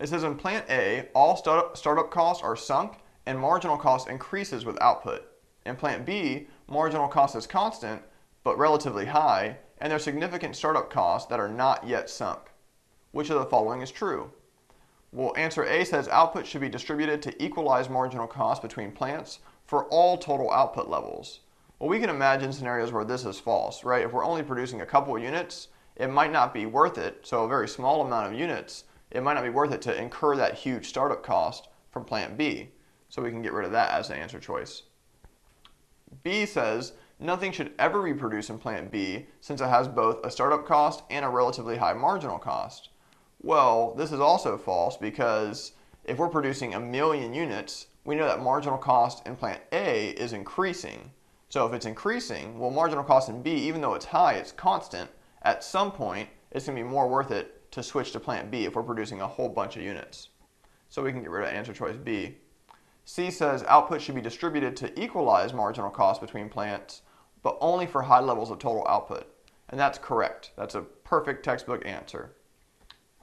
It says in plant A, all startup costs are sunk and marginal cost increases with output. In plant B, marginal cost is constant but relatively high, and there are significant startup costs that are not yet sunk. Which of the following is true? Well, answer A says output should be distributed to equalize marginal cost between plants for all total output levels. Well, we can imagine scenarios where this is false, right? If we're only producing a couple of units, it might not be worth it, so a very small amount of units, it might not be worth it to incur that huge startup cost from plant B. So we can get rid of that as an answer choice. B says nothing should ever be produced in plant B since it has both a startup cost and a relatively high marginal cost. Well, this is also false because if we're producing 1,000,000 units, we know that marginal cost in plant A is increasing. So if it's increasing, well, marginal cost in B, even though it's high, it's constant. At some point, it's going to be more worth it to switch to plant B if we're producing a whole bunch of units. So we can get rid of answer choice B. C says output should be distributed to equalize marginal cost between plants, but only for high levels of total output. And that's correct. That's a perfect textbook answer.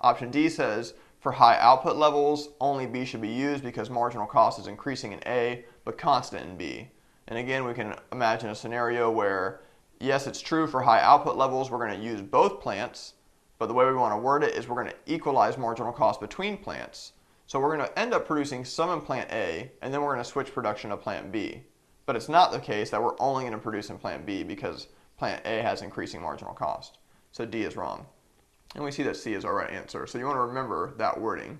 Option D says for high output levels, only B should be used because marginal cost is increasing in A, but constant in B. And again, we can imagine a scenario where, yes, it's true for high output levels, we're going to use both plants, but the way we want to word it is we're going to equalize marginal cost between plants. So we're going to end up producing some in plant A, and then we're going to switch production to plant B. But it's not the case that we're only going to produce in plant B because plant A has increasing marginal cost. So D is wrong. And we see that C is our right answer. So you want to remember that wording.